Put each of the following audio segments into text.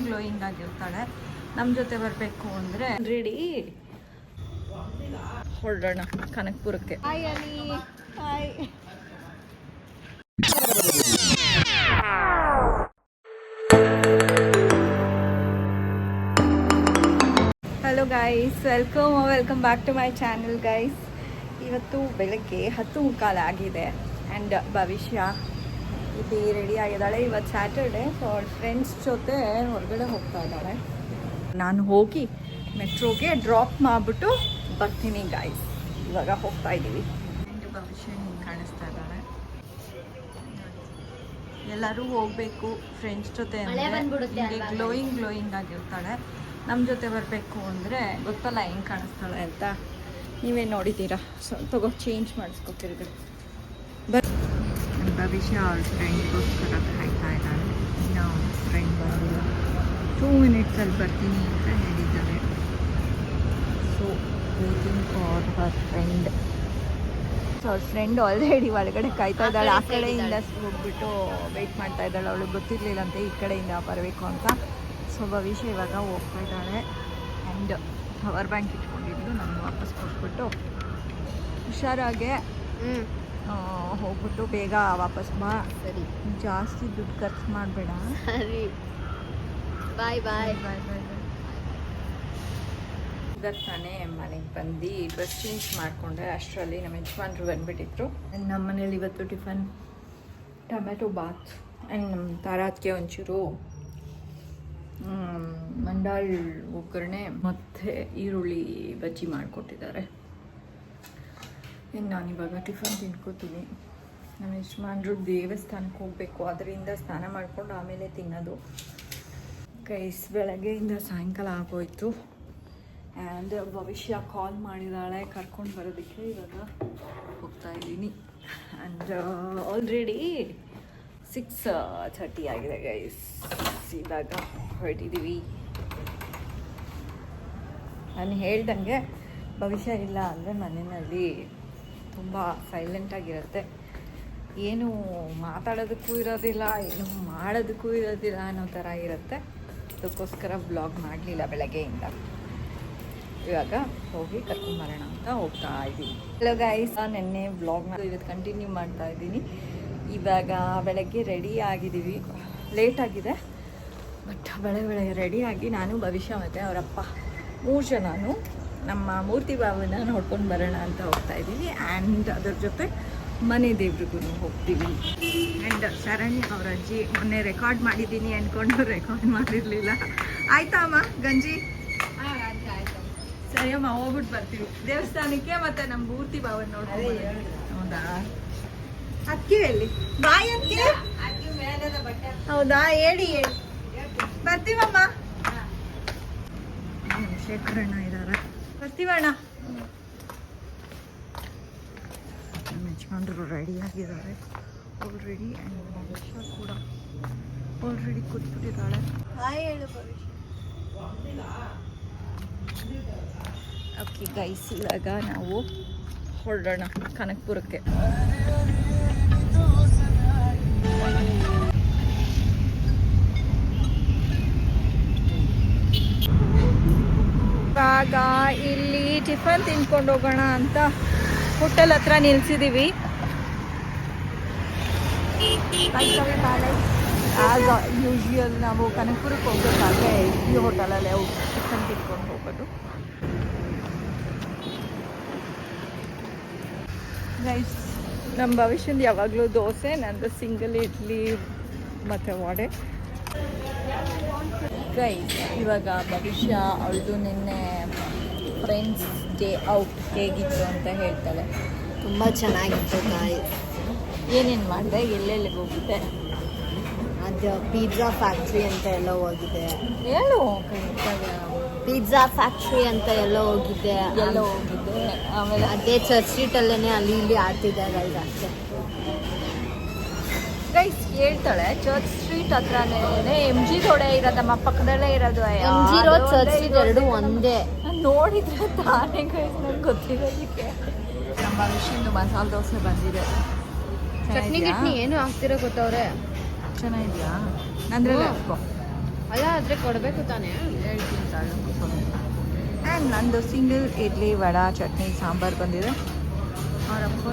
Glowing ಆಗಿರ್ತಾಳೆ. ನಮ್ಮ ಜೊತೆ ಬರಬೇಕು ಅಂದರೆ ರೆಡಿ ಹೊರಡೋಣ ಕನಕಪುರಕ್ಕೆ. Hi Ani. Hi. Hello guys, welcome back to my channel guys. ಇವತ್ತು ಬೆಳಗ್ಗೆ 10:15 ಆಗಿದೆ ಆ್ಯಂಡ್ ಭವಿಷ್ಯ ಇದು ರೆಡಿ ಆಗಿದ್ದಾಳೆ. ಇವತ್ತು ಸ್ಯಾಟರ್ಡೆ, ಸೊ ಅವಳ ಫ್ರೆಂಡ್ಸ್ ಜೊತೆ ಹೊರಗಡೆ ಹೋಗ್ತಾ ಇದ್ದಾಳೆ. ನಾನು ಹೋಗಿ ಮೆಟ್ರೋಗೆ ಡ್ರಾಪ್ ಮಾಡಿಬಿಟ್ಟು ಬರ್ತೀನಿ ಗೈಸ್. ಇವಾಗ ಹೋಗ್ತಾ ಇದ್ದೀವಿ. ಆ್ಯಂಡ್ ಭವಿಷ್ಯ ಹಿಂಗೆ ಕಾಣಿಸ್ತಾ ಇದ್ದಾಳೆ. ಎಲ್ಲರೂ ಹೋಗಬೇಕು ಫ್ರೆಂಡ್ಸ್ ಜೊತೆ ಅಂದರೆ ಗ್ಲೋಯಿಂಗ್ ಆಗಿರ್ತಾಳೆ. ನಮ್ಮ ಜೊತೆ ಬರಬೇಕು ಅಂದರೆ ಗೊತ್ತಲ್ಲ ಹೆಂಗೆ ಕಾಣಿಸ್ತಾಳೆ ಅಂತ, ನೀವೇ ನೋಡಿದ್ದೀರಾ. ಸೊ ತಗೋ ಚೇಂಜ್ ಮಾಡಿಸ್ಕೊತಿರ್ಗಡೆ ಭವಿಷ್ಯ ಅವ್ರ ಫ್ರೆಂಡ್ಗೋಸ್ಕರ ಕಾಯ್ತಾ ಇದ್ದಾಳೆ. ಇನ್ನು ಫ್ರೆಂಡ್ ಬಂದಿಲ್ಲ, 2 ಮಿನಿಟ್ಸಲ್ಲಿ ಬರ್ತೀನಿ ಅಂತ ಹೇಳಿದ್ದಾರೆ. So waiting for her friend. So ಅವ್ರ ಫ್ರೆಂಡ್ ಆಲ್ರೆಡಿ ಒಳಗಡೆ ಕಾಯ್ತಾ ಇದ್ದಾಳೆ. ಆ ಕಡೆಯಿಂದ ಹೋಗ್ಬಿಟ್ಟು ವೆಯ್ಟ್ ಮಾಡ್ತಾ ಇದ್ದಾಳೆ. ಅವಳಿಗೆ ಗೊತ್ತಿರಲಿಲ್ಲಂತೆ ಈ ಕಡೆಯಿಂದ ಬರಬೇಕು ಅಂತ. ಸೊ ಭವಿಷ್ಯ ಇವಾಗ ಹೋಗ್ತಾ ಇದ್ದಾಳೆ. ಆ್ಯಂಡ್ ಪವರ್ ಬ್ಯಾಂಕ್ ಇಟ್ಕೊಂಡಿದ್ದು ನಾನು ವಾಪಸ್ ಕೊಟ್ಬಿಟ್ಟು ಹುಷಾರಾಗೆ ಹೋಗ್ಬಿಟ್ಟು ಬೇಗ ವಾಪಸ್ ಬಾ. ಸರಿ, ಜಾಸ್ತಿ ದುಡ್ಡು ಖರ್ಚು ಮಾಡಬೇಡ. ಸರಿ, ಬಾಯ್ ಬಾಯ್ ಬಾಯ್ ಬಾಯ್ ಬಾಯ್. ಇವತ್ತು ತಾನೇ ಮನೆಗೆ ಬಂದು ಡ್ರೆಸ್ ಚೇಂಜ್ ಮಾಡಿಕೊಂಡೆ. ಅಷ್ಟರಲ್ಲಿ ನಮ್ಮ ಯಜಮಾನ್ರು ಬಂದುಬಿಟ್ಟಿದ್ರು. ನಮ್ಮ ಮನೇಲಿ ಇವತ್ತು ಟಿಫನ್ ಟೊಮೆಟೊ ಬಾತ್ ಆ್ಯಂಡ್ ನಮ್ಮ ತಾರಾತ್ಗೆ ಒಂಚೂರು ಮಂಡಾಳ್ ಒಗ್ಗರಣೆ ಮತ್ತು ಈರುಳ್ಳಿ ಬಜ್ಜಿ ಮಾಡಿಕೊಟ್ಟಿದ್ದಾರೆ. ಇನ್ನು ನಾನಿವಾಗ ಟಿಫನ್ ತಿನ್ಕೋತೀನಿ. ನಮ್ಮ ಯಜಮಾನ್ರು ದೇವಸ್ಥಾನಕ್ಕೆ ಹೋಗಬೇಕು, ಅದರಿಂದ ಸ್ನಾನ ಮಾಡಿಕೊಂಡು ಆಮೇಲೆ ತಿನ್ನೋದು. ಗೈಸ್ ಬೆಳಗ್ಗೆಯಿಂದ ಸಾಯಂಕಾಲ ಆಗೋಯ್ತು. ಆ್ಯಂಡ್ ಭವಿಷ್ಯ ಕಾಲ್ ಮಾಡಿದ್ದಾಳೆ ಕರ್ಕೊಂಡು ಬರೋದಕ್ಕೆ. ಇವಾಗ ಹೋಗ್ತಾ ಇದ್ದೀನಿ. ಆ್ಯಂಡ್ ಆಲ್ರೆಡಿ 6:30 ಆಗಿದೆ ಗೈಸ್. ಇವಾಗ ಹೊರಟಿದ್ದೀವಿ. ನಾನು ಹೇಳ್ದಂಗೆ ಭವಿಷ್ಯ ಇಲ್ಲ ಅಂದರೆ ಮನೆಯಲ್ಲಿ ತುಂಬ ಸೈಲೆಂಟಾಗಿರುತ್ತೆ. ಏನು ಮಾತಾಡೋದಕ್ಕೂ ಇರೋದಿಲ್ಲ, ಏನು ಮಾಡೋದಕ್ಕೂ ಇರೋದಿಲ್ಲ ಅನ್ನೋ ಥರ ಇರುತ್ತೆ. ಅದಕ್ಕೋಸ್ಕರ ಬ್ಲಾಗ್ ಮಾಡಲಿಲ್ಲ ಬೆಳಗ್ಗೆಯಿಂದ. ಇವಾಗ ಹೋಗಿ ಕರ್ಕೊಂಬರೋಣ ಅಂತ ಹೋಗ್ತಾ ಇದ್ದೀನಿ. ಹಲೋ ಗೈಸ್, ನೆನ್ನೆ ಬ್ಲಾಗ್ನ ಇವತ್ತು ಕಂಟಿನ್ಯೂ ಮಾಡ್ತಾ ಇದ್ದೀನಿ. ಇವಾಗ ಬೆಳಗ್ಗೆ ರೆಡಿ ಆಗಿದ್ದೀವಿ. ಲೇಟ್ ಆಗಿದೆ, ಬಟ್ ಬೆಳಗ್ಗೆ ರೆಡಿಯಾಗಿ ನಾನು ಭವಿಷ್ಯ ಮತ್ತು ಅವರಪ್ಪ 3 ಜನನು ನಮ್ಮ ಮೂರ್ತಿ ಬಾಬನ ನೋಡ್ಕೊಂಡು ಬರೋಣ ಅಂತ ಹೋಗ್ತಾ ಇದ್ದೀವಿ. ಆ್ಯಂಡ್ ಅದ್ರ ಜೊತೆ ಮನೆ ದೇವ್ರಿಗೂ ಹೋಗ್ತೀವಿ. ಆ್ಯಂಡ್ ಶರಣ್ಯ ಅವ್ರ ಅಜ್ಜಿ ಮೊನ್ನೆ ರೆಕಾರ್ಡ್ ಮಾಡಿದ್ದೀನಿ ಅಂದ್ಕೊಂಡು ರೆಕಾರ್ಡ್ ಮಾಡಿರಲಿಲ್ಲ. ಆಯ್ತಾ ಅಮ್ಮ ಗಂಜಿ? ಸರಿ ಅಮ್ಮ, ಹೋಗ್ಬಿಟ್ಟು ಬರ್ತೀವಿ ದೇವಸ್ಥಾನಕ್ಕೆ. ಮತ್ತು ನಮ್ಮ ಮೂರ್ತಿ ಬಾಬನ ನೋಡ್ಕೊಂಡು. ಹೌದಾ? ಅಕ್ಕಿ ಎಲ್ಲಿ ಬಾಯಿ ಅಕ್ಕಿ? ಹೌದಾ? ಹೇಳಿ ಬರ್ತೀವಮ್ಮ. ಶೇಖರಣ್ಣ ಇದ್ದಾರೆ, ಬರ್ತೀವಣ್ಣ. ನಮ್ಮ ಯಜಮಾನ್ರು ರೆಡಿಯಾಗಿದ್ದಾರೆ ಆಲ್ರೆಡಿ. ಆ್ಯಂಡ್ ಭವಿಷ್ಯ ಕೂಡ ಆಲ್ರೆಡಿ ಕೂತ್ಬಿಟ್ಟಿದ್ದಾಳೆ. ಹಾಯ್ ಹೇಳು ಭವಿಷ್ಯ. ಓಕೆ ಗೈಸ್, ಇವಾಗ ನಾವು ಹೊರಡೋಣ ಕನಕಪುರಕ್ಕೆ. ಇವಾಗ ಇಲ್ಲಿ ಟಿಫನ್ ತಿನ್ಕೊಂಡು ಹೋಗೋಣ ಅಂತ ಹೋಟೆಲ್ ಹತ್ರ ನಿಲ್ಸಿದ್ದೀವಿ. ಆಗ ಯೂಶುವಲ್ ನಾವು ಕನಕಪುರಕ್ಕೆ ಹೋಗ್ಬೇಕಾದ್ರೆ ಈ ಹೋಟೆಲಲ್ಲೇ ಟಿಫನ್ ತಿನ್ಕೊಂಡು ಹೋಗೋದು. ಗೈಸ್, ನಮ್ಮ ಭವಿಷ್ಯದ ಯಾವಾಗಲೂ ದೋಸೆ, ನಂದು ಸಿಂಗಲ್ ಇಡ್ಲಿ ಮತ್ತು ವಡೆ. ಗೈಸ್, ಇವಾಗ ಭವಿಷ್ಯ ಅವಳದು ನಿನ್ನೆ ಫ್ರೆಂಡ್ಸ್ ಡೇ ಔಟ್ ಹೇಗಿತ್ತು ಅಂತ ಹೇಳ್ತಾಳೆ. ತುಂಬ ಚೆನ್ನಾಗಿತ್ತು ಗಾಯ್ಸ್. ಏನೇನು ಮಾಡಿದೆ, ಎಲ್ಲೆಲ್ಲಿಗೆ ಹೋಗಿದ್ದೆ? ಅದು ಪಿಜ್ಜಾ ಫ್ಯಾಕ್ಟ್ರಿ ಅಂತ ಎಲ್ಲ ಹೋಗಿದೆ. ಹೇಳು. ಪಿಜ್ಜಾ ಫ್ಯಾಕ್ಟ್ರಿ ಅಂತ ಎಲ್ಲ ಹೋಗಿದ್ದೆ. ಆಮೇಲೆ ಅದೇ ಚರ್ಚ್ ಸ್ಟ್ರೀಟಲ್ಲೇ ಅಲ್ಲಿ ಇಲ್ಲಿ ಆಡ್ತಿದ್ದಾರೆ ಈಗ ಅಷ್ಟೇ. ಗೈಸ್ ಹೇಳ್ತಾಳೆ ಚರ್ಚ್ ಸ್ಟ್ರೀಟ್ ಹತ್ರನೇ MG ರೋಡೇ ಇರೋದು, ನಮ್ಮ ಪಕ್ಕದಲ್ಲೇ ಇರೋದು. MG ರೋಡ್ ಚರ್ಚ್ ಸ್ಟ್ರೀಟ್ ಎರಡು ಒಂದೇ. ನೋಡಿದ್ರೆ ತಾನೇ ಗೈಸ್, ನಂಗೆ ಗೊತ್ತಿರೋದಕ್ಕೆ. ನಮ್ಮ ಭವಿಷ್ಯಂದು ಮಸಾಲೆ ದೋಸೆ ಬಂದಿದೆ. ಚಟ್ನಿ ಗಿಟ್ನಿ ಏನು ಹಾಕ್ತಿರೋ ಗೊತ್ತವ್ರೆ. ಚೆನ್ನಾಗಿದೆಯಾ? ನಂದ್ರಲ್ಲೇ ಹಾಕೋ. ಅಲ್ಲ ಆದರೆ ಕೊಡಬೇಕು ತಾನೇ. ಹೇಳ್ತೀನಿ ತಾಳು. ಆ್ಯಂಡ್ ನಂದು ಸಿಂಗಲ್ ಇಡ್ಲಿ ವಡಾ ಚಟ್ನಿ ಸಾಂಬಾರು ಬಂದಿದೆ. ಅವರಪ್ಪ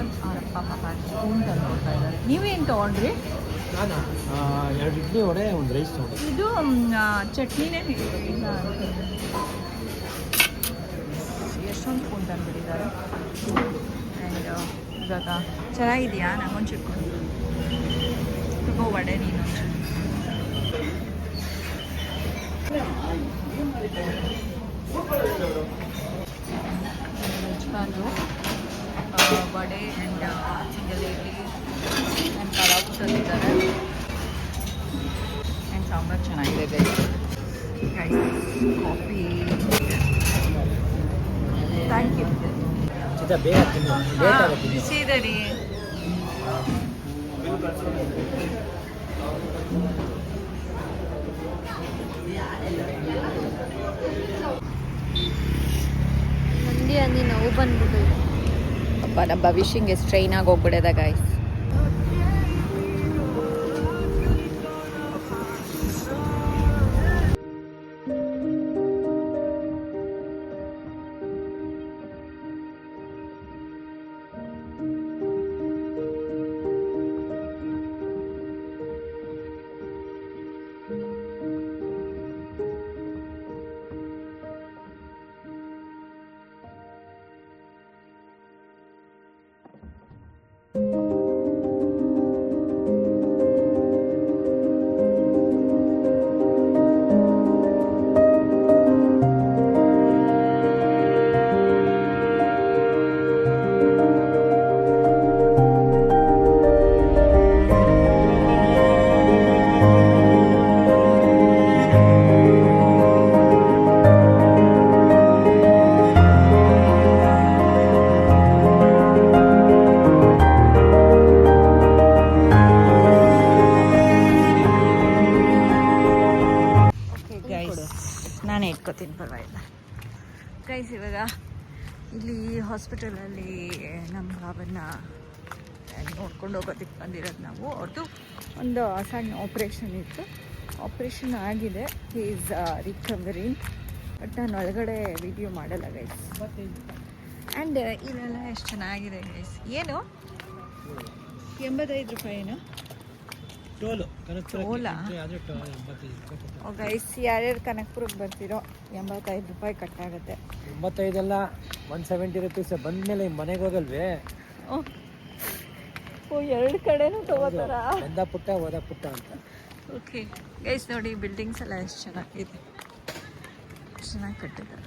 ಪಾಪ ಸ್ಪೂನ್ ತಂದು ಕೊಡ್ತಾ ಇದ್ದಾರೆ. ನೀವೇನು ತೊಗೊಂಡ್ರಿ? ನಾನು 2 ಇಡ್ಲಿ ವಡೆ 1 ರೈಸ್ ತೊಗೊಂಡೆ. ಇದು ಚಟ್ನಿನೇ ಇಲ್ಲ. ಎಷ್ಟೊಂದು ಸ್ಪೂನ್ ತಂದುಬಿಟ್ಟಿದ್ದಾರೆ. ಆ್ಯಂಡ್ ಇವಾಗ ಚೆನ್ನಾಗಿದೆಯಾ? ನಂಗೊಂದು ಚಿಕ್ಕ ತಗೋ ವಡೆ ನೀನೊಂದು. ವೆಜ್ಪಾಲು vada and single idli and kebab ತಂದಿದ್ದಾರೆ. ಆ್ಯಂಡ್ ಸಾಂಬಾರು ಚೆನ್ನಾಗಿದೆ. ಕಾಫಿ. Thank you. ಬೇಗ ತಿನ್ನು, ಲೇಟ್ ಆಗುತ್ತೆ. ಬಿಸಿ ಇದೆ ರೀ. ಮಂಡಿ ಅಂದಿ ನೋವು ಬಂದ್ಬಿಟ್ಟು ಅಪ್ಪ ನಮ್ಮ ಭವಿಷ್ಯಂಗೆ ಸ್ಟ್ರೈನಾಗಿ ಹೋಗ್ಬಿಡದ ಗಾಯ್ಸ್. ನಾನೇ ಇಟ್ಕೋತೀನಿ, ಪರವಾಗಿಲ್ಲ ಗೈಸ್. ಇವಾಗ ಇಲ್ಲಿ ಹಾಸ್ಪಿಟಲಲ್ಲಿ ನಮ್ಮ ಬಾಬನ್ನ ನೋಡ್ಕೊಂಡು ಹೋಗೋದಕ್ಕೆ ಬಂದಿರೋದು ನಾವು. ಅವ್ರದ್ದು ಒಂದು ಸಣ್ಣ ಆಪ್ರೇಷನ್ ಇತ್ತು. ಆಪ್ರೇಷನ್ ಆಗಿದೆ. He is recovering. ಬಟ್ ನಾನು ಒಳಗಡೆ ವಿಡಿಯೋ ಮಾಡಲ್ಲ ಗೈಸ್. ಆ್ಯಂಡ್ ಇಲ್ಲೆಲ್ಲ ಎಷ್ಟು ಚೆನ್ನಾಗಿದೆ ಗೈಸ್. ಏನು 85 ರೂಪಾಯಿನೋ ಟೋಲು ಟೋಲಾ? ಗೈಸ್ ಯಾರ್ಯಾರು ಕನಕಪುರಕ್ಕೆ ಬರ್ತಿರೋ 85 ರೂಪಾಯಿ ಕಟ್ಟಾಗುತ್ತೆ. 85 ಅಲ್ಲ, 170 ರುಪೀಸ್. ಬಂದ್ಮೇಲೆ ಮನೆಗೆ ಹೋಗಲ್ವೇ? ಓ, 2 ಕಡೆನೂ ತಗೋತಾರ? ಬಂದ ಪುಟ್ಟ ಹೋದ ಪುಟ್ಟ ಅಂತ. ಓಕೆ ಗೈಸ್, ನೋಡಿ ಬಿಲ್ಡಿಂಗ್ಸ್ ಎಲ್ಲ ಎಷ್ಟು ಚೆನ್ನಾಗಿದೆ, ಚೆನ್ನಾಗಿ ಕಟ್ಟಿದ್ದಾರೆ.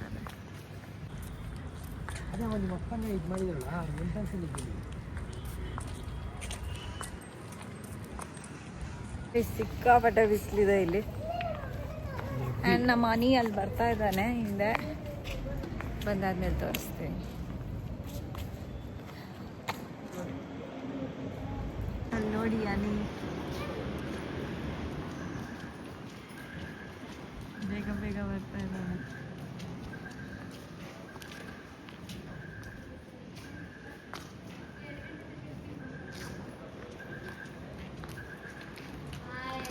ಅದೇ ನಿಮ್ಮ ಅಪ್ಪನೇ ಇದು ಮಾಡಿದ್ರಲ್ಲ, ಎಂಟ್ರೆನ್ಸಲ್ಲಿ ಇದ್ದೀನಿ. ಸಿಕ್ಕಾಪಟ್ಟೆ ಬಿಸಿಲಿದೆ ಇಲ್ಲಿ. ಆ್ಯಂಡ್ ನಮ್ಮ ಮನಿ ಅಲ್ಲಿ ಬರ್ತಾ ಇದ್ದಾನೆ ಹಿಂದೆ. ಬಂದಾದ್ಮೇಲೆ ತೋರಿಸ್ತೀನಿ. ಅಲ್ಲಿ ನೋಡಿ ಅನಿ ಬೇಗ ಬೇಗ ಬರ್ತಾ ಇದ್ದಾನೆ.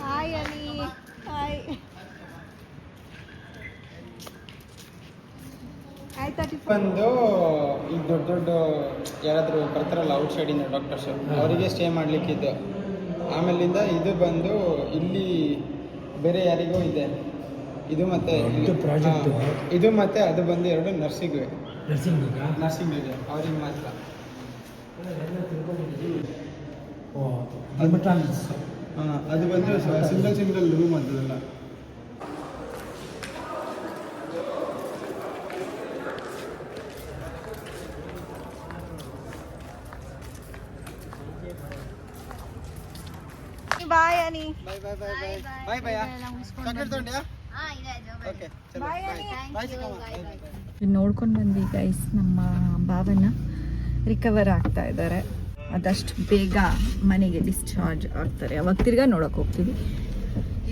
ಹಾಯ್ ಅನಿ. ಹಾಯ್. ಬಂದು ಈಗ ದೊಡ್ಡ ದೊಡ್ಡ ಯಾರಾದರೂ ಬರ್ತಾರಲ್ಲ ಔಟ್ಸೈಡಿಂದ ಡಾಕ್ಟರ್ಸ್, ಅವರಿಗೆ ಸ್ಟೇ ಮಾಡಲಿಕ್ಕಿದ್ದು. ಆಮೇಲಿಂದ ಇದು ಬಂದು ಇಲ್ಲಿ ಬೇರೆ ಯಾರಿಗೂ ಇದೆ. ಇದು ಮತ್ತೆ ಇದು ಮತ್ತೆ ಅದು ಬಂದು 2 ನರ್ಸಿಂಗಿಗೆ ಅವ್ರಿಗೆ ಮಾತ್ರ. ಅದು ಬಂದು ಸಿಂಗಲ್ ರೂಮ್ ಅಂತದಲ್ಲ. ಬಾಯ್ ಅನಿ. ಬಾಯ್ ಬಾಯ್. ಚಾಕ್ಲೇಟ್ ತಗೊಂಡ್ಯಾ? ಓಕೆ, ಚಲೋ ಬಾಯ್. ನೋಡ್ಕೊಂಡು ಬಂದ್ವಿ ಗೈಸ್. ನಮ್ಮ ಬಾವನ್ನ ರಿಕವರ್ ಆಗ್ತಾ ಇದ್ದಾರೆ. ಆದಷ್ಟು ಬೇಗ ಮನೆಗೆ ಡಿಸ್ಚಾರ್ಜ್ ಆಗ್ತಾರೆ. ಅವಾಗ ತಿರ್ಗಾ ನೋಡೋಕೆ ಹೋಗ್ತೀವಿ.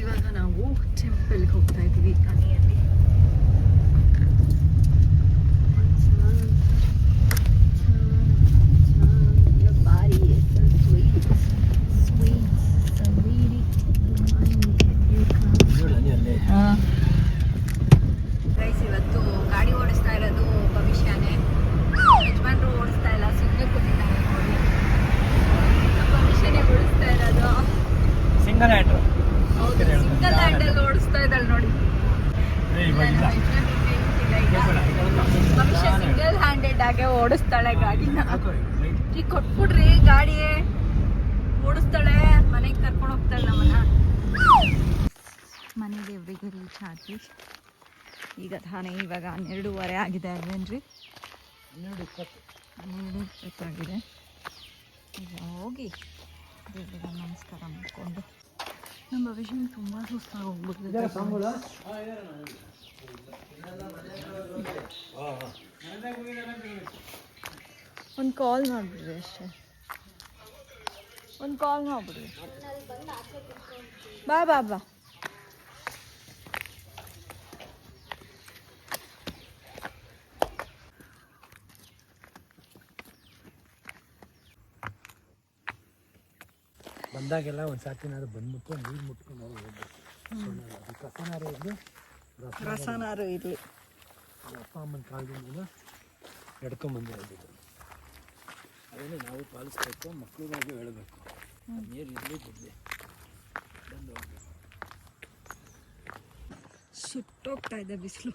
ಇವಾಗ ನಾವು ಟೆಂಪಲ್ಗೆ ಹೋಗ್ತಾ ಇದ್ದೀವಿ ಅನಿಯಲ್ಲಿ. ಗಂಟಾಗೆ ಓಡಿಸ್ತಾಳೆ ಗಾಡಿನ. ಈಗ ಕೊಟ್ಬಿಡ್ರಿ ಗಾಡಿ, ಓಡಿಸ್ತಾಳೆ, ಮನೆಗೆ ಕರ್ಕೊಂಡು ಹೋಗ್ತಾಳೆ ನಮ್ಮನ್ನ. ಮನೆಗೆ ಎವ್ರಿಗೆ ರೀಚ್ ಆದ್ವಿ. ಈಗ ತಾನೇ ಇವಾಗ 12:30 ಆಗಿದೆ ಅಲ್ವೇನ್ರಿ? 12:20 ಆಗಿದೆ. ಈಗ ಹೋಗಿ ದೇವರಿಗೆ ನಮಸ್ಕಾರ ಮಾಡಿಕೊಂಡು ನಮ್ಮ ಭವಿಷ್ಯ ತುಂಬ ಸುಸ್ತಾಗಿ ಹೋಗ್ಬಿಡ್ತದೆ. ಒಂದು ಕಾಲ್ ಮಾಡಿಬಿಡ್ರಿ ಅಷ್ಟೇ, ಒಂದು ಕಾಲ್ ಮಾಡಿಬಿಡ್ರಿ. ಬಾ ಬಾ ಬಾ. ಬಂದಾಗೆಲ್ಲ ಒಂದು ಸಾಕಿನಾದ್ರು ಬಂದ್ಬಿಟ್ಟು ನೀರು ಮುಟ್ಕೊಂಡು ಹೋಗ್ಬೇಕು. ಕಸನಾರು ಇದ್ದು ರಸನಾರು ಇರಲಿ. ಅಪ್ಪ ಅಮ್ಮನ ಕಾಲದಿಂದ ನಡ್ಕೊಂಬಂದಿರೋದು. ಅದನ್ನು ನಾವು ಪಾಲಿಸ್ಬೇಕು, ಮಕ್ಕಳಿಗಾಗಿ ಹೇಳಬೇಕು. ನೀರು ಇರಲಿ ಬಿಡಲಿ ಬಂದು ಹೋಗ್ಬೇಕು. ಸುಟ್ಟೋಗ್ತಾ ಇದೆ ಬಿಸಿಲು.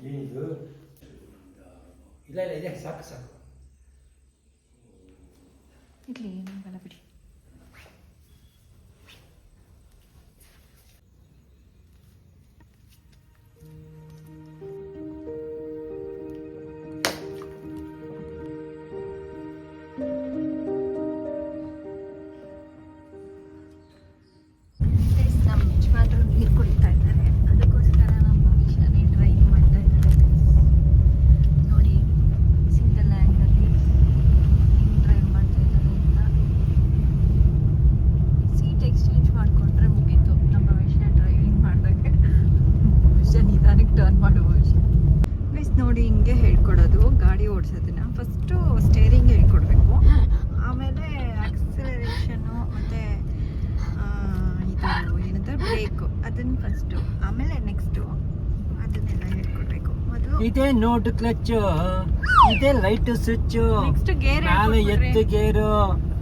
ಏನಿದು? ಇಲ್ಲ ಇಲ್ಲ ಇದೆ, ಸಾಕು ಸಾಕು. ಇರಲಿ, ಏನಾಗಲ್ಲ ಬಿಡಿ. ನಮ್ಮ ಯಜಮಾನ್ರು ನೀರು ಕುಡಿತಾ ಇದ್ದಾರೆ, ಅದಕ್ಕೋಸ್ಕರ ನಮ್ಮ ಭವಿಷ್ಯನೇ ಡ್ರೈವ್ ಮಾಡ್ತಾ ಇದ್ದಾರೆ. ನೋಡಿ, ಸಿಂಗಲ್ ಹ್ಯಾಂಡಲ್ಲಿ ಹೆಂಗೆ ಡ್ರೈವ್ ಮಾಡ್ತಾ ಇದ್ದಾರೆ ಅಂತ. ಸೀಟ್ ಎಕ್ಸ್ಚೇಂಜ್ ಮಾಡಿಕೊಂಡ್ರೆ ಮುಗೀತು ನಮ್ಮ ಭವಿಷ್ಯ ಡ್ರೈವಿಂಗ್ ಮಾಡಿದಾಗೆ. ಭವಿಷ್ಯ ನಿಧಾನಕ್ಕೆ ಟರ್ನ್ ಮಾಡೋ ಭವಿಷ್ಯ. ಪ್ಲೀಸ್ ನೋಡಿ, ಹಿಂಗೆ ಹೇಳ್ಕೊಡೋದು ಗಾಡಿ ಓಡಿಸೋದನ್ನ. ಫಸ್ಟು ಸ್ಟೇರಿಂಗ್ ಹೇಳ್ಕೊಡ್ಬೇಕು, ಆಮೇಲೆ ಆಕ್ಸಿಲರೇಷನು ಮತ್ತು ಇದು ಏನಂತ ಬ್ರೇಕು, ಅದನ್ನು ಫಸ್ಟು, ಆಮೇಲೆ ನೆಕ್ಸ್ಟು ಅದನ್ನೆಲ್ಲ ಹೇಳ್ಕೊಡ್ಬೇಕು. ಮೊದಲು ಇದೇ ನೋಟ್ ಕ್ಲಚ್, ಇದೇ ಲೈಟ್ ಸ್ವಿಚ್, ನೆಕ್ಸ್ಟ್ ಗೇರ್ ಮೇಲೆ ಎತ್ತು ಗೇರು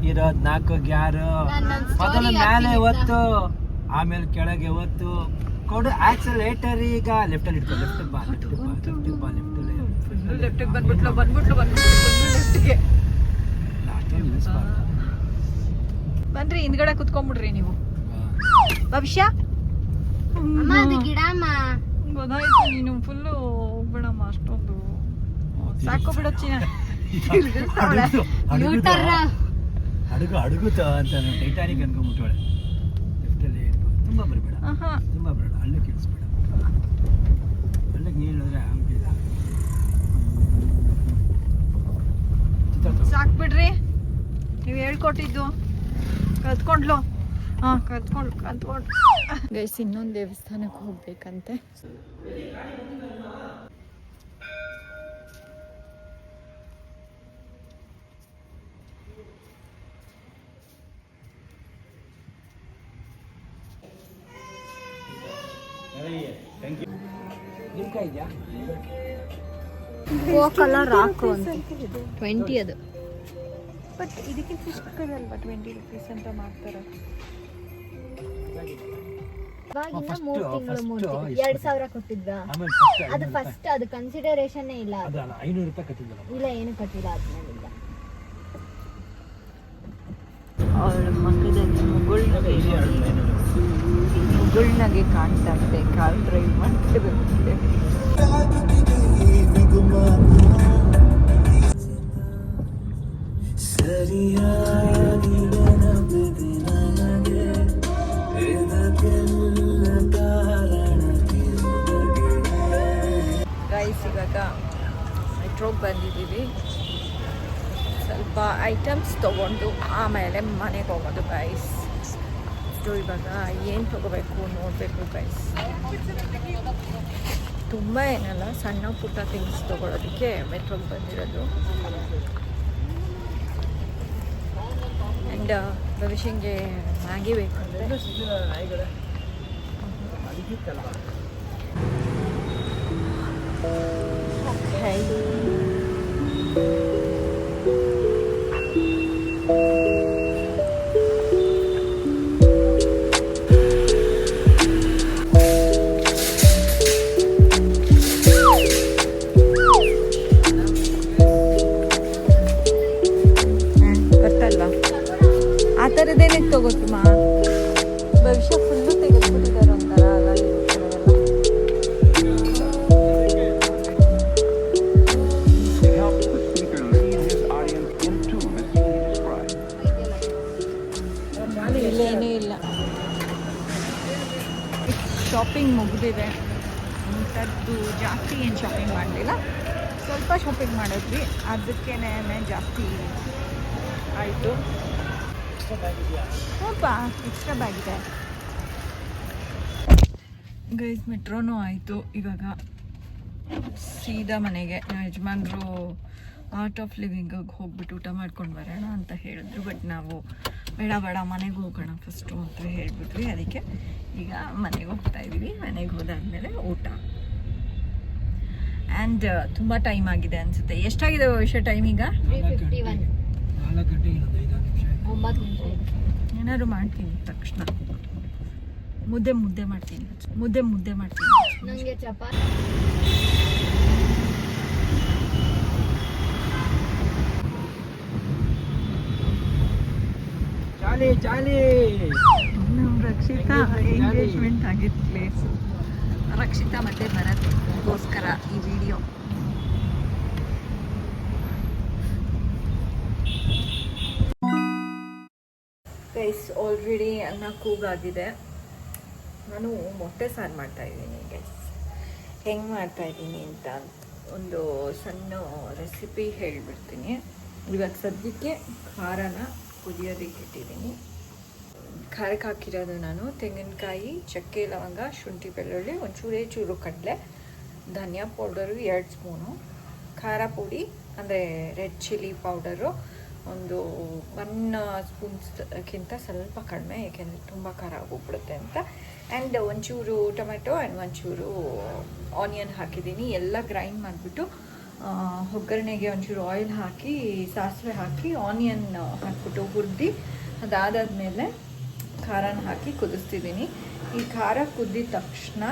ಇರೋದ್ 4 ಗ್ಯಾರು. ಮೊದಲು ಮೇಲೆ ಒತ್ತು, ಆಮೇಲೆ ಕೆಳಗೆ ಒತ್ತು ಕೊಡು ಆಕ್ಸಲೇಟರ್. ಈಗ ಲೆಫ್ಟ್ ಅಲ್ಲಿ ಇಟ್ಕೊ, ಲೆಫ್ಟ್ ಬಾ, ಲೆಫ್ಟ್ ಬಾ, ಲೆಫ್ಟ್ ಬಾ, ಲೆಫ್ಟ್ ಲೆಫ್ಟಿಗೆ ಬಂದ್ಬಿಟ್ಲು ಲೆಫ್ಟಿಗೆ. ಬನ್ರಿ, ಹಿಂದ್ಗಡೆ ಕುತ್ಕೊಂಡ್ಬಿಡ್ರಿ ನೀವು. ಭವಿಷ್ಯ ಗೊತ್ತಾಯ್ತು, ನೀನು ಫುಲ್ಲು ಹೋಗ್ಬೇಡಮ್ಮ ಅಷ್ಟೊಂದು. ಸಾಕು ಬಿಡಚ್ಚಿನ. ಅಡುಗುತ್ತ ಅಂತ ಟೈಟಾನಿಕ್ ಅನ್ಕೊಂಡ್ಬಿಟ್ಟವಳೆ. ಲೆಫ್ಟಲ್ಲಿ ತುಂಬ ಬರಬೇಡ, ತುಂಬ ಬರಬೇಡ, ಹಳ್ಳಿ ಕೇಳಿಸ್ಬೇಡ. ಹಳ್ಳಕ್ಕೆ ನೀರು ಹೇಳಿದ್ರೆ ಆಗುದಿಲ್ಲ. ಸಾಕ್ಬಿಡ್ರಿ, ನೀವು ಹೇಳ್ಕೊಟ್ಟಿದ್ದು. ಕಲ್ತ್ಕೊಂಡ್ಲು. ಹಾಂ, ಕಲ್ತ್ಕೊಂಡು ಗೈಸ್, ಇನ್ನೊಂದು ದೇವಸ್ಥಾನಕ್ಕೆ ಹೋಗ್ಬೇಕಂತೆ. ಕಲರ್ ಹಾಕು ಅಂತ 20 ಅದು. ಬಟ್ ಇದಕ್ಕಿಂತ ಚಿಕ್ಕದಲ್ವಾ 20 ರೂಪೀಸ್ ಅಂತ ಮಾಡ್ತಾರೆ. ಇವಾಗಿಂದ 3 ತಿಂಗಳು ಮುಂಚೆ 2000 ಕೊಟ್ಟಿದ್ದ. ಅದು ಫಸ್ಟ್, ಅದು ಕನ್ಸಿಡರೇಷನ್ ಇಲ್ಲ. ಅದು 500 ರೂಪಾಯಿ ಕಟ್ಟಿದ್ದಲ್ಲ. ಇಲ್ಲ, ಏನು ಕಟ್ಟಿಲ್ಲ ಆದ್ಮೇಲಿಂದ. ಅವಳ ಮಕ್ಕದಲ್ಲಿ ಮುಗುಳ್ನಾಗೆ ಕಾಣ್ತಾ ಇದೆ. Car drive ಮಾಡ್ತಿರುತ್ತೆ. ಗೈಸ್, ಇವಾಗ ಮೆಟ್ರೋಗೆ ಬಂದಿದ್ದೀವಿ. ಸ್ವಲ್ಪ ಐಟಮ್ಸ್ ತೊಗೊಂಡು ಆಮೇಲೆ ಮನೆಗೆ ಹೋಗೋದು ಗೈಸ್. ಇವಾಗ ಏನು ತೊಗೋಬೇಕು ನೋಡಬೇಕು ಗೈಸ್. ತುಂಬ ಏನಲ್ಲ, ಸಣ್ಣ ಪುಟ್ಟ ಥಿಂಗ್ಸ್ ತೊಗೊಳೋದಕ್ಕೆ ಮೆಟ್ರೋಗೆ ಬಂದಿರೋದು. ಆ್ಯಂಡ್ ಭವಿಷ್ಯಂಗೆ ಮ್ಯಾಗಿ ಬೇಕು ಅಂದರೆ ಹೈ ಗೊತ್ತಲ್ವಾ ಆ ಥರದ್ದೇನಕ್ಕೆ ತಗೋತೀಮ ಭವಿಷ್ಯ ಫುಲ್ಲು ತೆಗೆದ್ಬಿಟ್ಟಿದ್ದಾರೆ ಒಂಥರ ಅಲ್ಲ ನೀವು ಕೆಲವೆಲ್ಲ. It helps the speaker lead his audience into the scene he describes. ಇಲ್ಲೇನೂ ಇಲ್ಲ. ಶಾಪಿಂಗ್ ಮುಗಿದಿದೆ, ಅಂಥದ್ದು ಜಾಸ್ತಿ ಏನು ಶಾಪಿಂಗ್ ಮಾಡಲಿಲ್ಲ, ಸ್ವಲ್ಪ ಶಾಪಿಂಗ್ ಮಾಡಿದ್ವಿ, ಅದಕ್ಕೇನೆ ಜಾಸ್ತಿ ಆಯಿತು. ಸ್ವಲ್ಪ ಎಕ್ಸ್ಟ್ರಾ ಬ್ಯಾಗ್ ಇದೆ ಗೈಸ್. ಮೆಟ್ರೋನೂ ಆಯಿತು. ಇವಾಗ ಸೀದಾ ಮನೆಗೆ. ಯಜಮಾನ್ರು ಆರ್ಟ್ ಆಫ್ ಲಿವಿಂಗಿಗೆ ಹೋಗ್ಬಿಟ್ಟು ಊಟ ಮಾಡ್ಕೊಂಡು ಬರೋಣ ಅಂತ ಹೇಳಿದ್ರು. ಬಟ್ ನಾವು ಬೇಡ ಮನೆಗೆ ಹೋಗೋಣ ಫಸ್ಟು ಅಂತ ಹೇಳಿಬಿಟ್ವಿ. ಅದಕ್ಕೆ ಈಗ ಮನೆಗೆ ಹೋಗ್ತಾ ಇದ್ದೀವಿ. ಮನೆಗೆ ಹೋದಾದ್ಮೇಲೆ ಊಟ. ಆ್ಯಂಡ್ ತುಂಬ ಟೈಮ್ ಆಗಿದೆ ಅನಿಸುತ್ತೆ. ಎಷ್ಟಾಗಿದೆ ಭವಿಷ್ಯ ಟೈಮ್ ಈಗ? 3:51. 4 ಗಂಟೆ ಇನ್ನೊಂದು 5 ನಿಮಿಷ. 9 ಗಂಟೆ. ಏನಾದ್ರು ಮಾಡ್ತೀನಿ ತಕ್ಷಣ. ಮುದ್ದೆ ಮಾಡ್ತೀನಿ. ಮುದ್ದೆ ಮಾಡ್ತೀನಿ. ನಂಗೆ ಚಪಾತಿ. ಚಾಲಿ ನಮ್ಮ ರಕ್ಷಿತಾ ಎಂಗೇಜ್ಮೆಂಟ್ ಆಗಿದ್ದ ಪ್ಲೇಸು. ರಕ್ಷಿತಾ ಮತ್ತೆ ಭರತ್ಗೋಸ್ಕರ ಈ ವಿಡಿಯೋ. ಗೈಸ್ ಆಲ್ರೆಡಿ ಅನ್ನ ಕೂಗಾಗಿದೆ. ನಾನು ಮೊಟ್ಟೆ ಸಾರು ಮಾಡ್ತಾಯಿದ್ದೀನಿ ಗೈಸ್. ಹೆಂಗೆ ಮಾಡ್ತಾಯಿದ್ದೀನಿ ಅಂತ ಒಂದು ಸಣ್ಣ ರೆಸಿಪಿ ಹೇಳಿಬಿಡ್ತೀನಿ. ಇವಾಗ ಸದ್ಯಕ್ಕೆ ಖಾರನ ಕುದಿಯೋದಕ್ಕೆ ಇಟ್ಟಿದ್ದೀನಿ. ಖಾರಕ್ಕೆ ಹಾಕಿರೋದು ನಾನು ತೆಂಗಿನಕಾಯಿ, ಚಕ್ಕೆ, ಲವಂಗ, ಶುಂಠಿ, ಬೆಳ್ಳುಳ್ಳಿ, ಚೂರು ಕಡಲೆ, ಧನಿಯಾ ಪೌಡರು 2 ಸ್ಪೂನು, ಖಾರ ಪುಡಿ ಅಂದರೆ ರೆಡ್ ಚಿಲ್ಲಿ ಪೌಡರು ಒಂದು 1 ಸ್ಪೂನ್ಸ್ಗಿಂತ ಸ್ವಲ್ಪ ಕಡಿಮೆ, ಏಕೆಂದರೆ ತುಂಬ ಖಾರ ಆಗೋಗ್ಬಿಡುತ್ತೆ ಅಂತ. ಆ್ಯಂಡ್ ಒಂಚೂರು ಟೊಮೆಟೊ ಆ್ಯಂಡ್ ಒಂಚೂರು ಆನಿಯನ್ ಹಾಕಿದ್ದೀನಿ. ಎಲ್ಲ ಗ್ರೈಂಡ್ ಮಾಡಿಬಿಟ್ಟು ಒಗ್ಗರಣೆಗೆ ಒಂಚೂರು ಆಯಿಲ್ ಹಾಕಿ, ಸಾಸಿವೆ ಹಾಕಿ, ಆನಿಯನ್ ಹಾಕ್ಬಿಟ್ಟು ಹುರಿದು ಅದಾದಮೇಲೆ ಖಾರನ ಹಾಕಿ ಕುದಿಸ್ತಿದ್ದೀನಿ. ಈ ಖಾರ ಕುದ್ದಿದ ತಕ್ಷಣ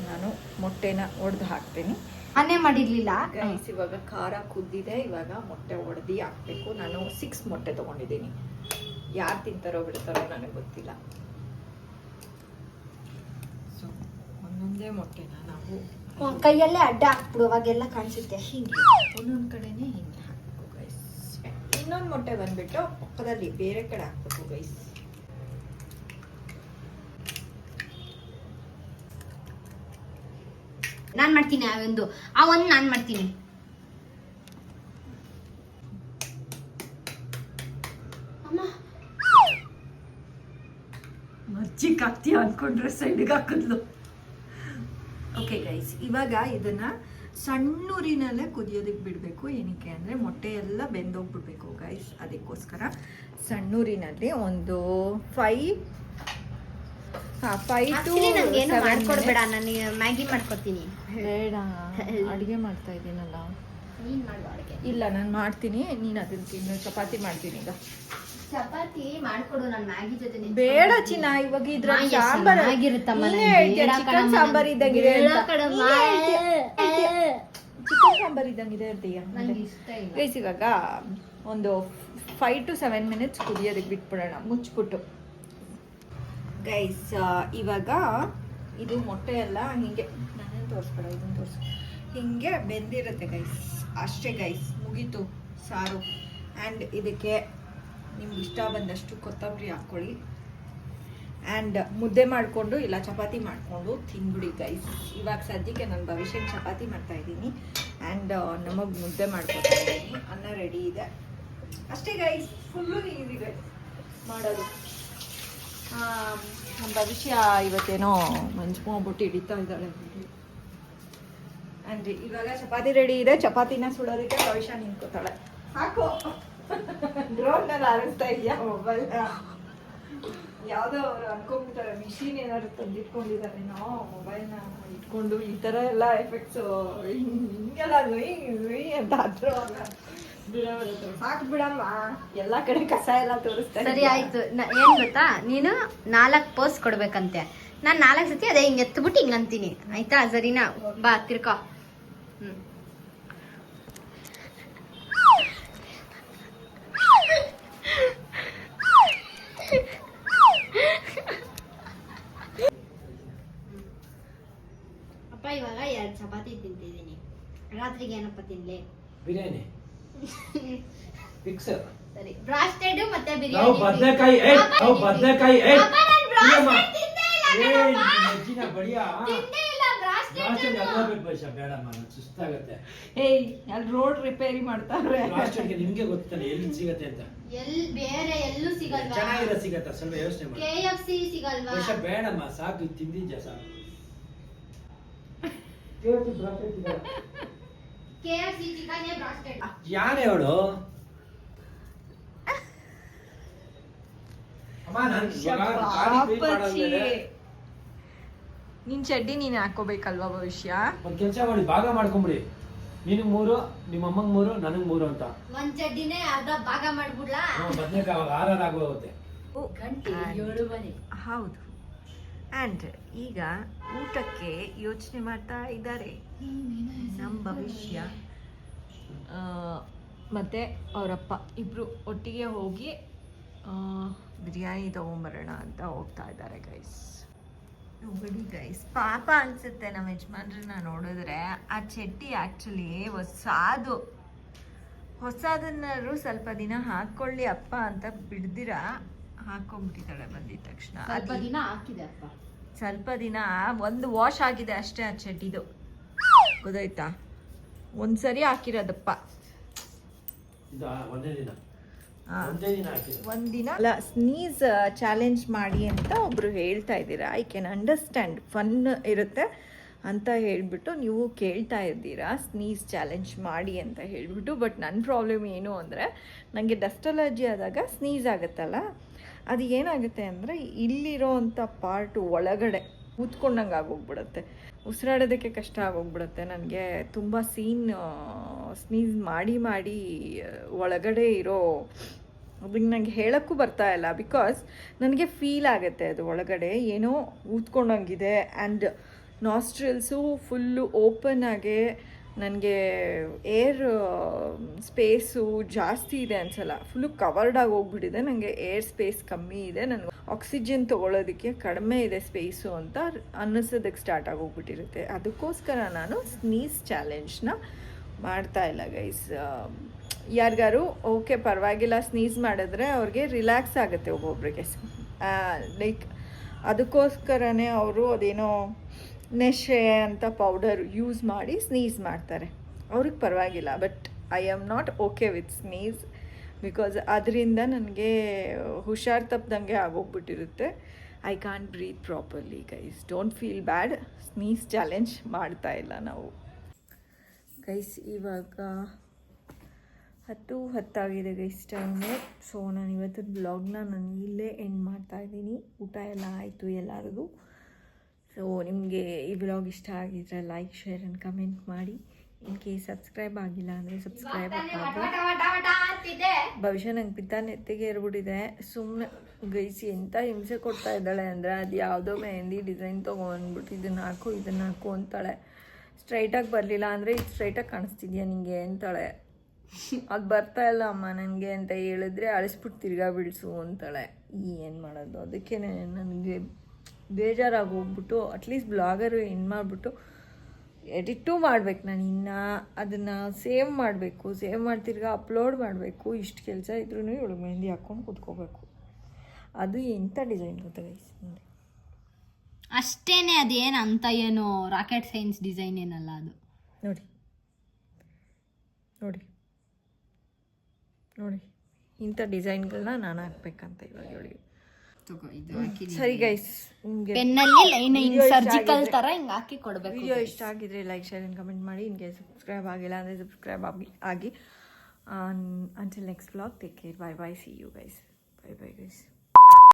ನಾನು ಮೊಟ್ಟೆನ ಒಡೆದು ಹಾಕ್ತೀನಿ. ನಾನೇ ಮಾಡಿರ್ಲಿಲ್ಲ ಗೈಸ್. ಇವಾಗ ಖಾರ ಕುದ್ದಿದೆ. ಇವಾಗ ಮೊಟ್ಟೆ ಒಡೆದು ಹಾಕಬೇಕು. ನಾನು 6 ಮೊಟ್ಟೆ ತೊಗೊಂಡಿದ್ದೀನಿ. ಯಾರು ತಿಂತಾರೋ ಬಿಡ್ತಾರೋ ನನಗೆ ಗೊತ್ತಿಲ್ಲ. ಸೊ ಒಂದೊಂದೇ ಮೊಟ್ಟೆನ ನಾವು ಕೈಯಲ್ಲೇ ಅಡ್ಡ ಹಾಕ್ಬಿಡು, ಅವಾಗೆಲ್ಲ ಕಾಣಿಸುತ್ತೆ. ಹೀಗೆ ಒಂದೊಂದು ಕಡೆನೇ ಹಿಂಗೆ ಹಾಕಬೇಕು ಗೈಸ್. ಇನ್ನೊಂದು ಮೊಟ್ಟೆ ಬಂದ್ಬಿಟ್ಟು ಪಕ್ಕದಲ್ಲಿ ಬೇರೆ ಕಡೆ ಹಾಕ್ಬೇಕು ಗೈಸ್. ನಾನ್ ಮಾಡ್ತೀನಿ. ಆ ಒಂದು ನಾನ್ ಮಾಡ್ತೀನಿ. ಅಮ್ಮ ಮಜ್ಜಿಗೆ ಹಾಕ್ತೀಯ ಅಂದ್ಕೊಂಡ್ರೆ ಸೈಡ್ಗೆ ಹಾಕಿದ್ಲು. ಓಕೆ ಗೈಸ್, ಇವಾಗ ಇದನ್ನ ಸಣ್ಣೂರಿನಲ್ಲೇ ಕುದಿಯೋದಕ್ಕೆ ಬಿಡಬೇಕು. ಏನಕ್ಕೆ ಅಂದರೆ ಮೊಟ್ಟೆ ಎಲ್ಲ ಬೆಂದೋಗ್ಬಿಡ್ಬೇಕು ಗೈಸ್. ಅದಕ್ಕೋಸ್ಕರ ಸಣ್ಣೂರಿನಲ್ಲಿ ಒಂದು 5 to 7 ಮಾಡ್ಕೊಡ್ಬೇಡ, ನಾನು ಮ್ಯಾಗಿ ಮಾಡ್ಕೊತೀನಿ. ಬೇಡ, ಅಡುಗೆ ಮಾಡ್ತಾ ಇದ್ದೀನಲ್ಲ. ನೀನ್ ಮಾಡು ಅಡುಗೆ. ಇಲ್ಲ, ನಾನು ಮಾಡ್ತೀನಿ, ನೀನು ಅದನ್ನ ತಿನ್ನು. ಚಪಾತಿ ಮಾಡ್ತೀನಿ ಈಗ. ಚಪಾತಿ ಮಾಡ್ಕೊಡು, ನಾನು ಮ್ಯಾಗಿ ಜೊತೆ ಬೇಡ ಚಿನ್ನ, ಇವಾಗ ಇದ್ರ ಸಾಂಬಾರ್ ಚಿಕನ್ ಸಾಂಬಾರ್ ಇದ್ದಂಗಿದೆ. ಚಿಕನ್ ಸಾಂಬಾರ್ ಇದ್ದಂಗಿದೆ ಇರ್ತೀಯ. ಗೈಸ್, ಇವಾಗ ಒಂದು 5 to 7 ಮಿನಿಟ್ಸ್ ಕುದಿಯೋದಕ್ಕೆ ಬಿಟ್ಬಿಡೋಣ ಮುಚ್ಚಿಬಿಟ್ಟು. ಗೈಸ್, ಇವಾಗ ಇದು ಮೊಟ್ಟೆ ಎಲ್ಲ ಹಿಂಗೆ ನಾನೇನು ತೋರಿಸ್ಬೇಡ, ಇದನ್ನು ತೋರಿಸ್, ಹಿಂಗೆ ಬೆಂದಿರುತ್ತೆ ಗೈಸ್. ಅಷ್ಟೇ ಗೈಸ್, ಮುಗೀತು ಸಾರು. ಆ್ಯಂಡ್ ಇದಕ್ಕೆ ನಿಮ್ಗೆ ಇಷ್ಟ ಬಂದಷ್ಟು ಕೊತ್ತಂಬರಿ ಹಾಕ್ಕೊಳ್ಳಿ. ಆ್ಯಂಡ್ ಮುದ್ದೆ ಮಾಡಿಕೊಂಡು ಇಲ್ಲ ಚಪಾತಿ ಮಾಡಿಕೊಂಡು ತಿನ್ಬಿಡಿ ಗೈಸ್. ಇವಾಗ ಸದ್ಯಕ್ಕೆ ನಾನು ಭವಿಷ್ಯಕ್ಕೆ ಚಪಾತಿ ಮಾಡ್ತಾಯಿದ್ದೀನಿ ಆ್ಯಂಡ್ ನಮಗೆ ಮುದ್ದೆ ಮಾಡ್ಕೊತಾ ಇದ್ದೀನಿ. ಅನ್ನ ರೆಡಿ ಇದೆ ಅಷ್ಟೇ ಗೈಸ್. ಫುಲ್ಲು ಈಸಿ ಗೈಸ್ ಮಾಡೋದು. ನಮ್ಮ ಭವಿಷ್ಯ ಇವತ್ತೇನೋ ಮಂಚ್ಕೊಂಡ್ಬಿಟ್ಟು ಹಿಡಿತಾ ಇದ್ದಾಳೆ. ಆ್ಯಂಡ್ ಇವಾಗ ಚಪಾತಿ ರೆಡಿ ಇದೆ. ಚಪಾತಿನ ಸುಡೋದಕ್ಕೆ ಭವಿಷ್ಯ ನಿಂತ್ಕೋತಾಳೆ. ಹಾಕೋ, ಡ್ರೋನ್ನಲ್ಲಿ ಆರಿಸ್ತಾ ಇದೆಯಾ ಮೊಬೈಲ್? ಯಾವುದೋ ಅವ್ರು ಅನ್ಕೊಂಡ್ಬಿಟ್ಟಾರೆ ಮಿಷಿನ್ ಏನಾದ್ರು ತಂದಿಟ್ಕೊಂಡಿದ್ದಾರೇನೋ ಮೊಬೈಲ್ನ ಇಟ್ಕೊಂಡು ಈ ಥರ ಎಲ್ಲ ಎಫೆಕ್ಟ್ಸು ಹಿಂಗೆಲ್ಲ ಅಂತ ಆದ್ರೂ ಸಾಕು ಬಿಡಮ್ಮ, ಎಲ್ಲ ಕಡೆ ಕಸ ಎಲ್ಲ ತೋರಿಸ್ತಾರೆ. ಸರಿ ಆಯ್ತು. ಏನ್ ಗೊತ್ತಾ, ನೀನು 4 ಪೋಸ್ ಕೊಡ್ಬೇಕಂತೆ. ನಾನು 4 ಸತಿ ಅದೇ ಹಿಂಗೆ ಎತ್ಬಿಟ್ಟು ಹಿಂಗೆ ಅಂತೀನಿ, ಆಯ್ತಾ? ಸರಿನಾ? ಬಾ ತಿರ್ಕೋ. ಅಪ್ಪ ಇವಾಗ 2 ಚಪಾತಿ ತಿಂತಿದ್ದೀನಿ. ರಾತ್ರಿಗೆ ಏನಪ್ಪ ತಿನ್ಲಿ? ಬಿರಿಯಾನಿ ಫಿಕ್ಸ್. ಸರಿ, ಬ್ರಾಸ್ಟೆಡ್ ಮತ್ತೆ ನಾವು ಬಿರಿಯಾನಿ. ಬದನೆಕಾಯಿ ನಾವು ಬದನೆಕಾಯಿ ಅಪ್ಪ, ನಾನ್ ಬ್ರಾಸ್ಟೆಡ್ ತಿಂದೇ ಇಲ್ಲ ಕಣಪ್ಪ. ಮಜ್ಜಿನ ಬಡಿಯಾ ತಿಂದೇ ಇಲ್ಲ ಬ್ರಾಸ್ಟೆಡ್. ಬೇಡಮ್ಮ, ನಂಗೆ ಸುಸ್ತಾಗತ್ತೆ. ಏಯ್ ಅಲ್ಲಿ ರೋಡ್ ರಿಪೇರಿ ಮಾಡ್ತಾವ್ರೆ. ಲಾಸ್ಟ್ಗೆ ನಿಮ್ಗೆ ಗೊತ್ತಾನೆ ಎಲ್ಲಿ ಸಿಗತ್ತೆ ಅಂತ. ಬೇರೆ ಎಲ್ಲೂ ಸಿಗಲ್ವಾ? ಚೆನ್ನಾಗಿರೋ ಸಿಗತ್ತ, ಸ್ವಲ್ಪ ಯೋಚನೆ ಮಾಡಿ. KFC ಸಿಗಲ್ವಾ? ಬೇಡಮ್ಮ, ಸಾಕು ತಿಂದಿದ್ದ ಸಾಕು. KFC chicken broasted. ಯಾರು ಹೇಳು ಅಮ್ಮ, ನಾನು ನಿನ್ ಚಡ್ಡಿ ನೀನ್ ಹಾಕೋಬೇಕಲ್ವಾ ಭವಿಷ್ಯ? ಒಂದ್ ಕೆಲಸ ಮಾಡಿ, ಭಾಗ ಮಾಡ್ಕೊಂಬಿಡಿ. ನಿನಗ್ 3, ನಿಮ್ಮ ಅಮ್ಮಂಗ್ 3, ನನಗ್ 3 ಅಂತ. ಒಂದ್ ಚಡ್ಡಿನೇ ಅರ್ಧ ಭಾಗ ಮಾಡ್ಬಿಡ್ಲಾ? ಬದನೆಕಾಯಿ 6 ಆಗೋಗುತ್ತೆ. ಹೌದು. ಆ್ಯಂಡ್ ಈಗ ಊಟಕ್ಕೆ ಯೋಚನೆ ಮಾಡ್ತಾ ಇದ್ದಾರೆ ನಮ್ಮ ಭವಿಷ್ಯ ಮತ್ತು ಅವರಪ್ಪ ಇಬ್ಬರು ಒಟ್ಟಿಗೆ ಹೋಗಿ ಬಿರಿಯಾನಿ ತೊಗೊಂಬರೋಣ ಅಂತ ಹೋಗ್ತಾ ಇದ್ದಾರೆ ಗೈಸ್. ನೋಡಿ ಗೈಸ್, ಪಾಪ ಅನಿಸುತ್ತೆ ನಮ್ಮ ಯಜಮಾನ್ರನ್ನ ನೋಡಿದ್ರೆ. ಆ ಚಡ್ಡಿ ಆ್ಯಕ್ಚುಲಿ ಹೊಸದನ್ನಾದ್ರು ಸ್ವಲ್ಪ ದಿನ ಹಾಕ್ಕೊಳ್ಳಿ ಅಪ್ಪ ಅಂತ ಬಿಡ್ದಿರ ಹಾಕೊಂಡ್ಬಿಟ್ಟಿದ್ದಾಳೆ ಬಂದಿದ ತಕ್ಷಣ. ಸ್ವಲ್ಪ ದಿನ ಒಂದು ವಾಶ್ ಆಗಿದೆ ಅಷ್ಟೇ ಆ ಚಡ್ಡಿದು, ಗೊತ್ತಾಯ್ತಾ? ಒಂದ್ಸರಿ ಹಾಕಿರೋದಪ್ಪ. ಒಂದಿನ ಅಲ್ಲ, ಸ್ನೀಸ್ ಚಾಲೆಂಜ್ ಮಾಡಿ ಅಂತ ಒಬ್ರು ಹೇಳ್ತಾ ಇದ್ದೀರಾ. ಐ ಕ್ಯಾನ್ ಅಂಡರ್ಸ್ಟ್ಯಾಂಡ್, ಫನ್ ಇರುತ್ತೆ ಅಂತ ಹೇಳಿಬಿಟ್ಟು ನೀವು ಕೇಳ್ತಾ ಇದ್ದೀರಾ ಸ್ನೀಸ್ ಚಾಲೆಂಜ್ ಮಾಡಿ ಅಂತ ಹೇಳಿಬಿಟ್ಟು. ಬಟ್ ನನ್ನ ಪ್ರಾಬ್ಲಮ್ ಏನು ಅಂದರೆ, ನನಗೆ ಡಸ್ಟ್ ಅಲರ್ಜಿ ಆದಾಗ ಸ್ನೀಸ್ ಆಗುತ್ತಲ್ಲ, ಅದು ಏನಾಗುತ್ತೆ ಅಂದರೆ ಇಲ್ಲಿರೋ ಅಂಥ ಪಾರ್ಟು ಒಳಗಡೆ ಕೂತ್ಕೊಂಡಂಗೆ ಆಗೋಗ್ಬಿಡುತ್ತೆ, ಉಸಿರಾಡೋದಕ್ಕೆ ಕಷ್ಟ ಆಗೋಗ್ಬಿಡುತ್ತೆ. ನನಗೆ ತುಂಬ ಸ್ನೀಸ್ ಮಾಡಿ ಒಳಗಡೆ ಇರೋ ಅದಕ್ಕೆ ನನಗೆ ಹೇಳೋಕ್ಕೂ ಬರ್ತಾ ಇಲ್ಲ. ಬಿಕಾಸ್ ನನಗೆ ಫೀಲ್ ಆಗುತ್ತೆ ಅದು ಒಳಗಡೆ ಏನೋ ಊದ್ಕೊಂಡಂಗಿದೆ. ಆ್ಯಂಡ್ ನಾಸ್ಟ್ರಿಲ್ಸು ಫುಲ್ಲು ಓಪನ್ ಆಗಿ ನನಗೆ ಏರ್ ಸ್ಪೇಸು ಜಾಸ್ತಿ ಇದೆ ಅನ್ಸಲ್ಲ, ಫುಲ್ಲು ಕವರ್ಡ್ ಆಗಿ ಹೋಗ್ಬಿಟ್ಟಿದೆ. ನನಗೆ ಏರ್ ಸ್ಪೇಸ್ ಕಮ್ಮಿ ಇದೆ, ನನಗೆ ಆಕ್ಸಿಜನ್ ತೊಗೊಳೋದಕ್ಕೆ ಕಡಿಮೆ ಇದೆ ಸ್ಪೇಸು ಅಂತ ಅನ್ನಿಸೋದಕ್ಕೆ ಸ್ಟಾರ್ಟ್ ಆಗೋಗ್ಬಿಟ್ಟಿರುತ್ತೆ. ಅದಕ್ಕೋಸ್ಕರ ನಾನು ಸ್ನೀಸ್ ಚಾಲೆಂಜ್ನ ಮಾಡ್ತಾ ಇಲ್ಲ ಗೈಸ್. ಯಾರಿಗಾರು ಓಕೆ ಪರವಾಗಿಲ್ಲ ಸ್ನೀಸ್ ಮಾಡಿದ್ರೆ ಅವ್ರಿಗೆ ರಿಲ್ಯಾಕ್ಸ್ ಆಗುತ್ತೆ ಒಬ್ಬೊಬ್ರಿಗೆ. ಲೈಕ್ ಅದಕ್ಕೋಸ್ಕರನೇ ಅವರು ಅದೇನೋ ನೆಶೆ ಅಂತ ಪೌಡರ್ ಯೂಸ್ ಮಾಡಿ ಸ್ನೀಸ್ ಮಾಡ್ತಾರೆ, ಅವ್ರಿಗೆ ಪರವಾಗಿಲ್ಲ. But I am not okay with sneeze because ಅದರಿಂದ ನನಗೆ ಹುಷಾರು ತಪ್ಪದಂಗೆ ಆಗೋಗ್ಬಿಟ್ಟಿರುತ್ತೆ. I can't breathe properly guys. Don't feel bad. Sneeze challenge ಮಾಡ್ತಾ ಇಲ್ಲ ನಾವು ಗೈಸ್. ಇವಾಗ 10:10 ಗೈಸ್ ಟೈಮು. ಸೊ ನಾನು ಇವತ್ತಿನ ಬ್ಲಾಗ್ನ ನಾನು ಇಲ್ಲೇ ಎಂಡ್ ಮಾಡ್ತಾಯಿದ್ದೀನಿ. ಊಟ ಎಲ್ಲ ಆಯಿತು ಎಲ್ಲರಿಗೂ. ಸೊ ನಿಮಗೆ ಈ ಬ್ಲಾಗ್ ಇಷ್ಟ ಆಗಿದ್ರೆ ಲೈಕ್, ಶೇರ್ ಆ್ಯಂಡ್ ಕಮೆಂಟ್ ಮಾಡಿ. ಇನ್ ಕೇಸ್ ಸಬ್ಸ್ಕ್ರೈಬ್ ಆಗಿಲ್ಲ ಅಂದರೆ ಸಬ್ಸ್ಕ್ರೈಬ್ ಆಗಿ. ಭವಿಷ್ಯ ನಂಗೆ ಪಿತ್ತ ನೆತ್ತಿಗೆ ಏರ್ಬಿಟ್ಟಿದೆ. ಸುಮ್ಮನೆ ಗೈಸಿ ಎಂಥ ಹಿಂಸೆ ಕೊಡ್ತಾ ಇದ್ದಾಳೆ ಅಂದರೆ, ಅದು ಯಾವುದೋ ಮೆಹಂದಿ ಡಿಸೈನ್ ತೊಗೊಂಡ್ಬಿಟ್ಟು ಇದನ್ನು ಹಾಕು ಅಂತಾಳೆ. ಸ್ಟ್ರೈಟಾಗಿ ಬರಲಿಲ್ಲ ಅಂದರೆ ಇದು ಸ್ಟ್ರೈಟಾಗಿ ಕಾಣಿಸ್ತಿದ್ಯಾ ನಿಂಗೆ ಅಂತಾಳೆ. ಅದು ಬರ್ತಾ ಇಲ್ಲ ಅಮ್ಮ ನನಗೆ ಅಂತ ಹೇಳಿದ್ರೆ ಅಳಿಸ್ಬಿಟ್ಟು ತಿರ್ಗಾ ಬಿಡಿಸು ಅಂತಾಳೆ. ಏನು ಮಾಡೋದು? ಅದಕ್ಕೆ ನನಗೆ ಬೇಜಾರಾಗಿ ಹೋಗ್ಬಿಟ್ಟು ಅಟ್ಲೀಸ್ಟ್ ಬ್ಲಾಗರು ಏನು ಮಾಡಿಬಿಟ್ಟು ಎಡಿಟೂ ಮಾಡ್ಬೇಕು ನಾನು. ಇನ್ನು ಅದನ್ನು ಸೇವ್ ಮಾಡಬೇಕು, ಸೇವ್ ಮಾಡಿ ತಿರ್ಗಾ ಅಪ್ಲೋಡ್ ಮಾಡಬೇಕು. ಇಷ್ಟು ಕೆಲಸ ಇದ್ರೂ ಇವಳು ಮೆಹಂದಿ ಹಾಕ್ಕೊಂಡು ಕೂತ್ಕೋಬೇಕು. ಅದು ಎಂಥ ಡಿಸೈನ್ ಗೊತ್ತಾ ಗೈಸ್ ನೋಡಿ ಅಷ್ಟೇನೆ. ಅದೇನು ಅಂತ ಏನು ರಾಕೆಟ್ ಸೈನ್ಸ್ ಡಿಸೈನ್ ಏನಲ್ಲ ಅದು. ನೋಡಿ ನೋಡಿ ನೋಡಿ ಇಂಥ ಡಿಸೈನ್ಗಳನ್ನ ನಾನು ಹಾಕ್ಬೇಕಂತ ಇವಾಗ ಇವಳಿಗೆ. ಸರಿ ಗೈಸ್, ಪೆನ್ನಲ್ಲಿ ಲೈನ್ ಸರ್ಜಿಕಲ್ ತರ ಹಿಂಗೆ ಹಾಕಿ ಕೊಡಬೇಕು. ವಿಡಿಯೋ ಇಷ್ಟ ಆಗಿದ್ರೆ ಲೈಕ್, ಶೇರ್ ಆ್ಯಂಡ್ ಕಮೆಂಟ್ ಮಾಡಿ. ಇನ್ಗೆ ಸಬ್ಸ್ಕ್ರೈಬ್ ಆಗಿಲ್ಲ ಅಂದರೆ ಸಬ್ಸ್ಕ್ರೈಬ್ ಆಗಿ. Until next vlog, take care. Bye bye. See you guys. Bye bye guys.